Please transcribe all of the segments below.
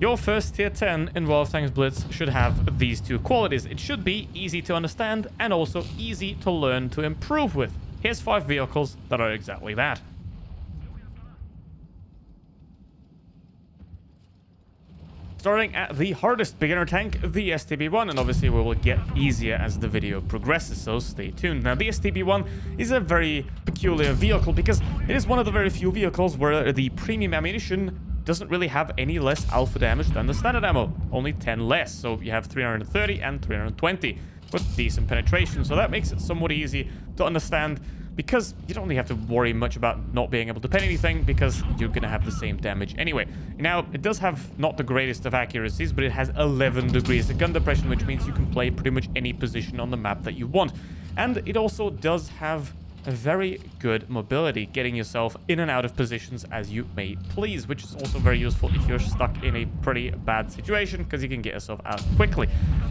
Your first tier 10 in WoT Blitz should have these two qualities. It should be easy to understand and also easy to learn to improve with. Here's 5 vehicles that are exactly that. Starting at the hardest beginner tank, the STB-1, and obviously we will get easier as the video progresses, so stay tuned. Now, the STB-1 is a very peculiar vehicle because it is one of the very few vehicles where the premium ammunition doesn't really have any less alpha damage than the standard ammo, only 10 less. So you have 330 and 320 with decent penetration. So that makes it somewhat easy to understand because you don't really have to worry much about not being able to pen anything because you're going to have the same damage anyway. Now, it does have not the greatest of accuracies, but it has 11 degrees of gun depression, which means you can play pretty much any position on the map that you want. And it also does have a very good mobility, getting yourself in and out of positions as you may please, which is also very useful if you're stuck in a pretty bad situation because you can get yourself out quickly.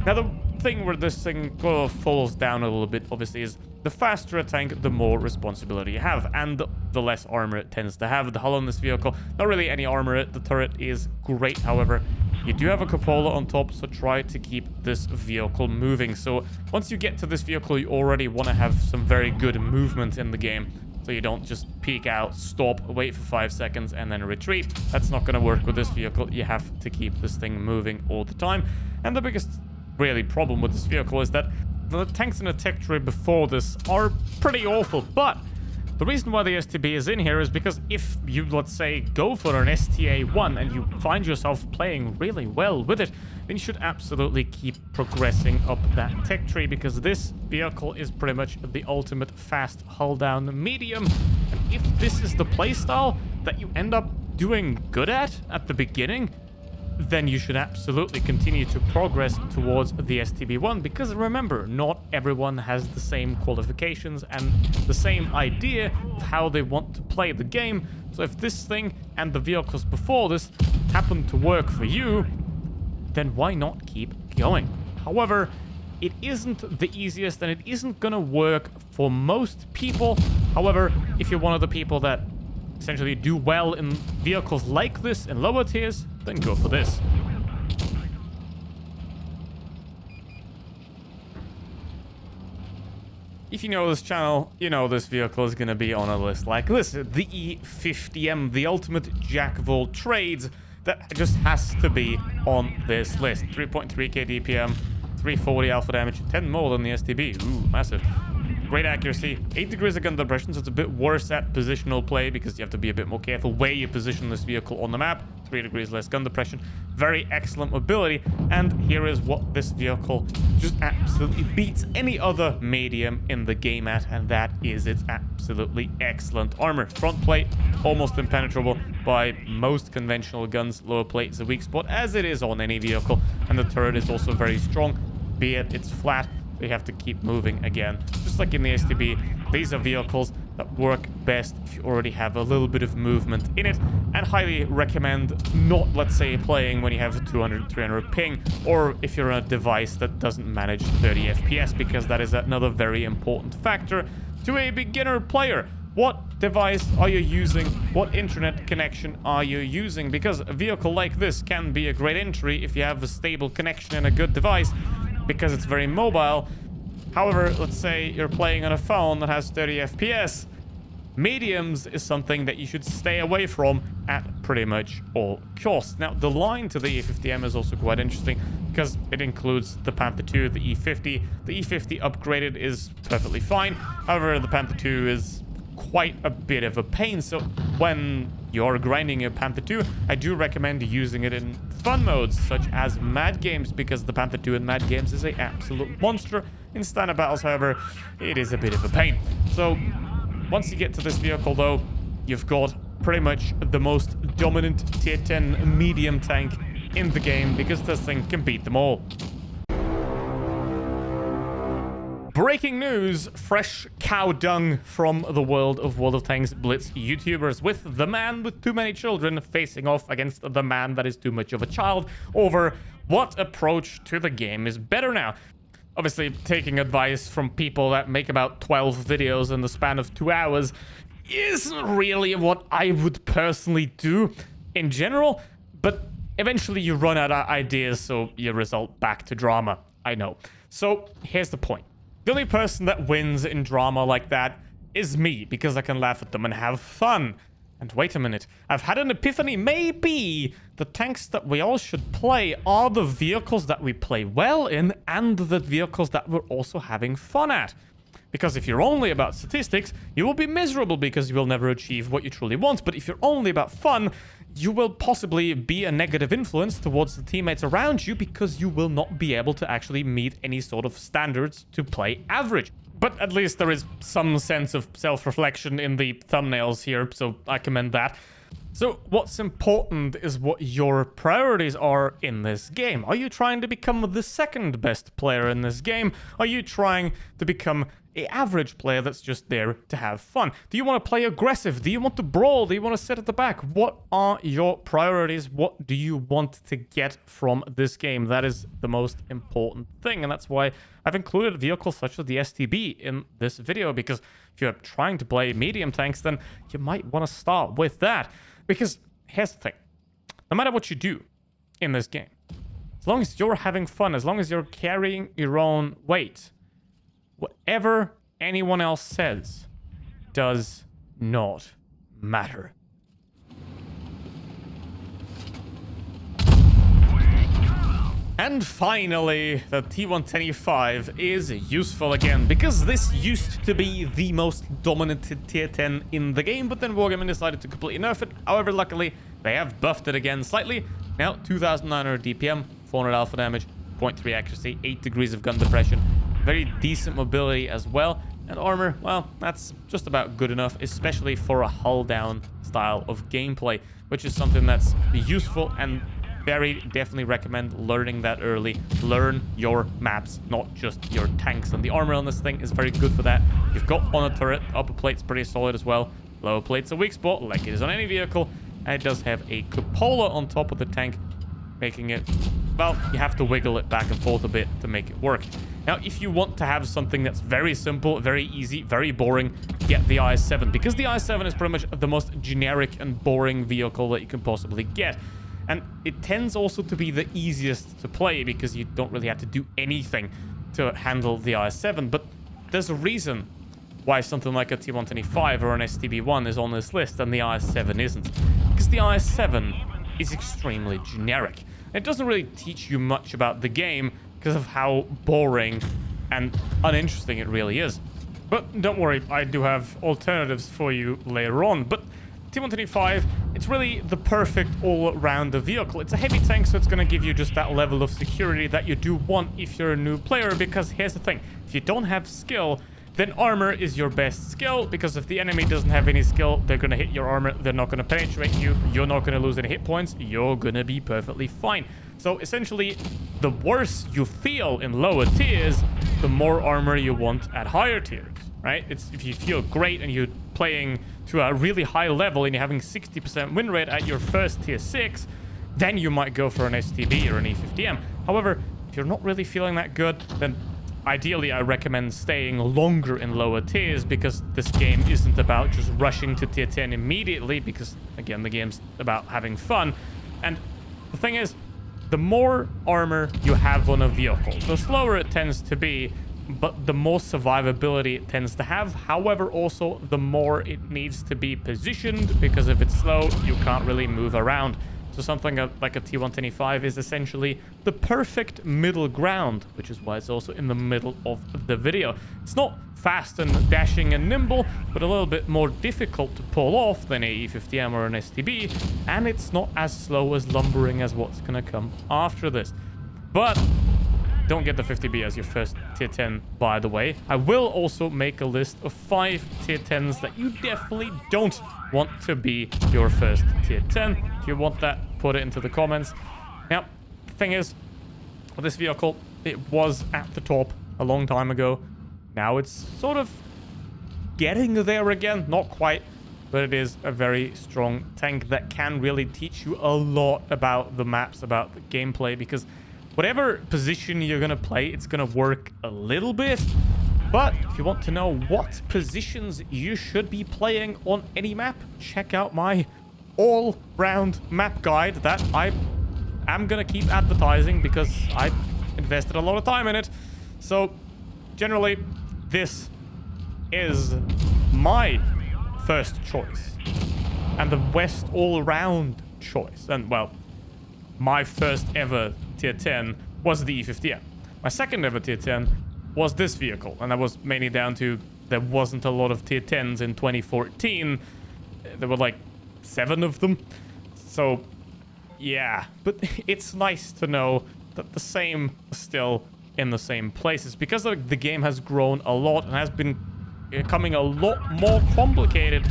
Now, the thing where this thing falls down a little bit, obviously, is the faster a tank, the more responsibility you have, and the less armor it tends to have. The hull on this vehicle, not really any armor. The turret is great, however. You do have a cupola on top, so try to keep this vehicle moving. So once you get to this vehicle, you already want to have some very good movement in the game. So you don't just peek out, stop, wait for 5 seconds, and then retreat. That's not going to work with this vehicle. You have to keep this thing moving all the time. And the biggest really problem with this vehicle is that the tanks in the tech tree before this are pretty awful, but the reason why the STB is in here is because if you, let's say, go for an STA-1 and you find yourself playing really well with it, then you should absolutely keep progressing up that tech tree because this vehicle is pretty much the ultimate fast hull down medium. And if this is the playstyle that you end up doing good at the beginning, then you should absolutely continue to progress towards the STB-1 because remember, not everyone has the same qualifications and the same idea of how they want to play the game. So if this thing and the vehicles before this happen to work for you, then why not keep going? However, it isn't the easiest and it isn't going to work for most people. However, if you're one of the people that essentially do well in vehicles like this in lower tiers, then go for this. If you know this channel, you know this vehicle is going to be on a list like this. The E50M, the ultimate jack of all trades, that just has to be on this list. 3.3k DPM, 340 alpha damage, 10 more than the STB. Ooh, massive. Great accuracy, 8 degrees of gun depression, so it's a bit worse at positional play because you have to be a bit more careful where you position this vehicle on the map. 3 degrees less gun depression, very excellent mobility, and here is what this vehicle just absolutely beats any other medium in the game at, and that is its absolutely excellent armor. Front plate, almost impenetrable by most conventional guns. Lower plate is a weak spot, as it is on any vehicle, and the turret is also very strong, be it it's flat. They have to keep moving again. Just like in the STB, these are vehicles that work best if you already have a little bit of movement in it, and highly recommend not, let's say, playing when you have 200, 300 ping, or if you're on a device that doesn't manage 30 FPS, because that is another very important factor to a beginner player. What device are you using? What internet connection are you using? Because a vehicle like this can be a great entry if you have a stable connection and a good device, because it's very mobile. However, let's say you're playing on a phone that has 30 FPS. Mediums is something that you should stay away from at pretty much all costs. Now, the line to the E50M is also quite interesting because it includes the Panther 2, the E50. The E50 upgraded is perfectly fine. However, the Panther 2 is quite a bit of a pain. So when you're grinding your Panther 2, I do recommend using it in fun modes such as Mad Games, because the Panther 2 in Mad Games is an absolute monster. In standard battles, however, it is a bit of a pain. So once you get to this vehicle, though, you've got pretty much the most dominant tier 10 medium tank in the game, because this thing can beat them all. Breaking news, fresh cow dung from the world of WoT Blitz YouTubers, with the man with too many children facing off against the man that is too much of a child over what approach to the game is better now. Obviously, taking advice from people that make about 12 videos in the span of 2 hours isn't really what I would personally do in general, but eventually you run out of ideas, so you result back to drama. I know. So here's the point. The only person that wins in drama like that is me, because I can laugh at them and have fun. And wait a minute, I've had an epiphany. Maybe the tanks that we all should play are the vehicles that we play well in and the vehicles that we're also having fun at. Because if you're only about statistics, you will be miserable because you will never achieve what you truly want. But if you're only about fun, you will possibly be a negative influence towards the teammates around you because you will not be able to actually meet any sort of standards to play average. But at least there is some sense of self-reflection in the thumbnails here, so I commend that. So what's important is what your priorities are in this game. Are you trying to become the second best player in this game? Are you trying to become an average player that's just there to have fun? Do you want to play aggressive? Do you want to brawl? Do you want to sit at the back? What are your priorities? What do you want to get from this game? That is the most important thing, and that's why I've included vehicles such as the STB in this video, because if you're trying to play medium tanks, then you might want to start with that. Because here's the thing, no matter what you do in this game, as long as you're having fun, as long as you're carrying your own weight, whatever anyone else says does not matter. And finally, the T125 is useful again, because this used to be the most dominant tier 10 in the game, but then Wargaming decided to completely nerf it. However, luckily, they have buffed it again slightly. Now, 2,900 DPM, 400 alpha damage, 0.3 accuracy, 8 degrees of gun depression, very decent mobility as well. And armor, well, that's just about good enough, especially for a hull down style of gameplay, which is something that's useful and very definitely recommend learning that early. Learn your maps, not just your tanks. And the armor on this thing is very good for that. You've got on a turret, upper plate's pretty solid as well. Lower plate's a weak spot, like it is on any vehicle. And it does have a cupola on top of the tank, making it, well, you have to wiggle it back and forth a bit to make it work. Now, if you want to have something that's very simple, very easy, very boring, get the IS-7, because the IS-7 is pretty much the most generic and boring vehicle that you can possibly get. And it tends also to be the easiest to play because you don't really have to do anything to handle the IS-7. But there's a reason why something like a T125 or an STB1 is on this list and the IS-7 isn't. Because the IS-7 is extremely generic. It doesn't really teach you much about the game because of how boring and uninteresting it really is. But don't worry, I do have alternatives for you later on. But T125, it's really the perfect all-round vehicle. It's a heavy tank, so it's going to give you just that level of security that you do want if you're a new player, because here's the thing. If you don't have skill, then armor is your best skill, because if the enemy doesn't have any skill, they're going to hit your armor, they're not going to penetrate you, you're not going to lose any hit points, you're going to be perfectly fine. So essentially, the worse you feel in lower tiers, the more armor you want at higher tiers, right? It's if you feel great and you're playing to a really high level and you're having 60% win rate at your first tier 6, then you might go for an STB or an E50M. However, if you're not really feeling that good, then ideally I recommend staying longer in lower tiers, because this game isn't about just rushing to tier 10 immediately, because again, the game's about having fun. And the thing is, the more armor you have on a vehicle, the slower it tends to be, but the more survivability it tends to have. However, also, the more it needs to be positioned, because if it's slow, you can't really move around. So something like a T125 is essentially the perfect middle ground, which is why it's also in the middle of the video. It's not fast and dashing and nimble, but a little bit more difficult to pull off than a E50M or an STB, and it's not as slow as lumbering as what's going to come after this. But don't get the 50B as your first tier 10, by the way. I will also make a list of 5 tier 10s that you definitely don't want to be your first tier 10. If you want that, put it into the comments. Now, the thing is, with this vehicle, it was at the top a long time ago. Now it's sort of getting there again. Not quite, but it is a very strong tank that can really teach you a lot about the maps, about the gameplay, because whatever position you're going to play, it's going to work a little bit. But if you want to know what positions you should be playing on any map, check out my all-round map guide that I am gonna keep advertising because I invested a lot of time in it. So generally, this is my first choice and the West all-round choice. And well, my first ever tier 10 was the E50M. My second ever tier 10 was this vehicle, and that was mainly down to there wasn't a lot of tier 10s in 2014. There were like 7 of them. So yeah, but it's nice to know that the same is still in the same places, because the game has grown a lot and has been becoming a lot more complicated.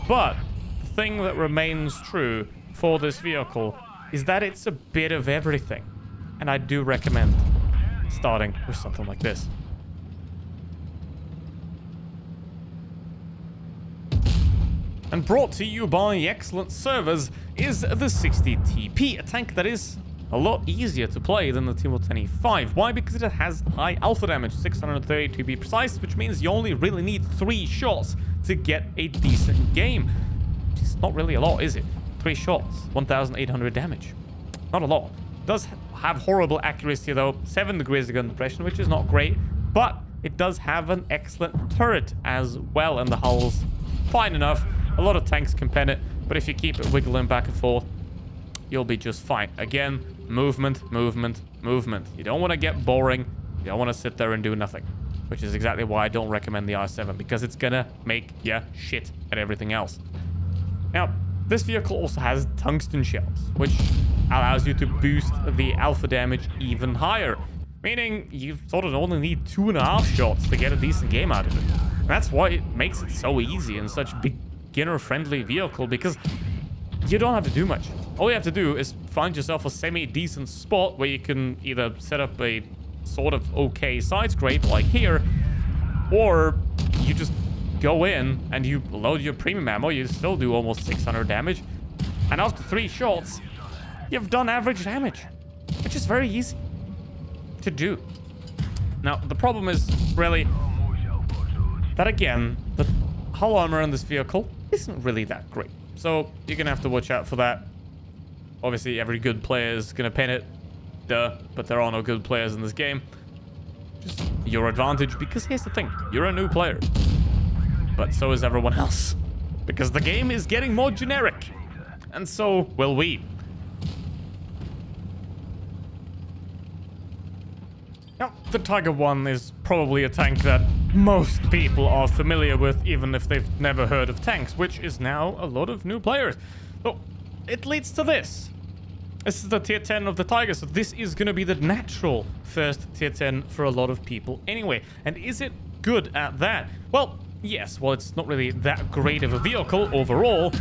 But the thing that remains true for this vehicle is that it's a bit of everything, and I do recommend starting with something like this. And brought to you by excellent servers is the 60TP, a tank that is a lot easier to play than the T-10E5. Why? Because it has high alpha damage, 630 to be precise, which means you only really need 3 shots to get a decent game. It's not really a lot, is it? 3 shots, 1,800 damage. Not a lot. It does have horrible accuracy though, 7 degrees of gun depression, which is not great, but it does have an excellent turret as well, and the hull's fine enough. A lot of tanks can pen it, but if you keep it wiggling back and forth, you'll be just fine. Again, movement, movement, movement. You don't want to get boring. You don't want to sit there and do nothing, which is exactly why I don't recommend the R7, because it's gonna make you shit at everything else. Now, this vehicle also has tungsten shells, which allows you to boost the alpha damage even higher, meaning you sort of only need 2.5 shots to get a decent game out of it. And that's why it makes it so easy and such beginner-friendly vehicle, because you don't have to do much. All you have to do is find yourself a semi-decent spot where you can either set up a sort of okay side scrape like here, or you just go in and you load your premium ammo. You still do almost 600 damage, and after 3 shots you've done average damage, which is very easy to do. Now the problem is really that, again, the hull armor in this vehicle isn't really that great, so you're gonna have to watch out for that. Obviously every good player is gonna pen it, duh, but there are no good players in this game. Just your advantage, because here's the thing, you're a new player, but so is everyone else, because the game is getting more generic, and so will we. Now, the Tiger 1 is probably a tank that most people are familiar with, even if they've never heard of tanks, which is now a lot of new players. So it leads to this. This is the tier 10 of the Tiger, so this is going to be the natural first tier 10 for a lot of people anyway. And is it good at that? Well, yes. Well, it's not really that great of a vehicle overall.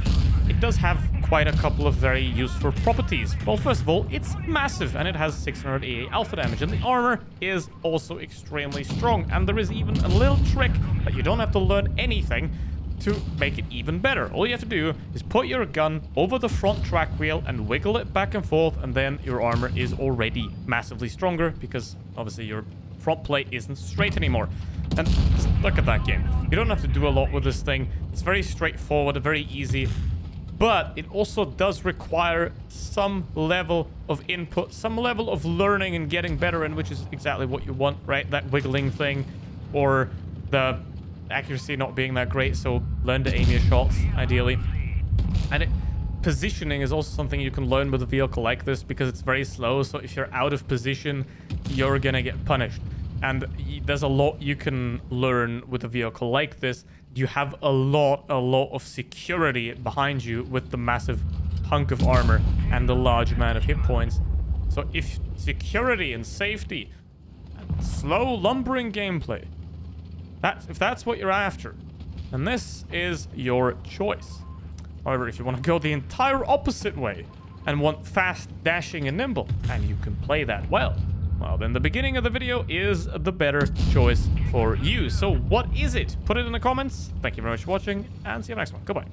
It does have quite a couple of very useful properties. Well, first of all, it's massive, and it has 680 alpha damage, and the armor is also extremely strong. And there is even a little trick that you don't have to learn anything to make it even better. All you have to do is put your gun over the front track wheel and wiggle it back and forth, and then your armor is already massively stronger, because obviously your front plate isn't straight anymore. And just look at that game. You don't have to do a lot with this thing. It's very straightforward, very easy. But it also does require some level of input, some level of learning and getting better in, which is exactly what you want, right? That wiggling thing, or the accuracy not being that great, so learn to aim your shots, ideally. And positioning is also something you can learn with a vehicle like this, because it's very slow, so if you're out of position, you're gonna get punished. And there's a lot you can learn with a vehicle like this. You have a lot of security behind you with the massive hunk of armor and the large amount of hit points. So if security and safety and slow lumbering gameplay, if that's what you're after, then this is your choice. However, if you want to go the entire opposite way and want fast, dashing, and nimble, and you can play that well, then the beginning of the video is the better choice for you. So what is it? Put it in the comments. Thank you very much for watching, and see you next one. Goodbye.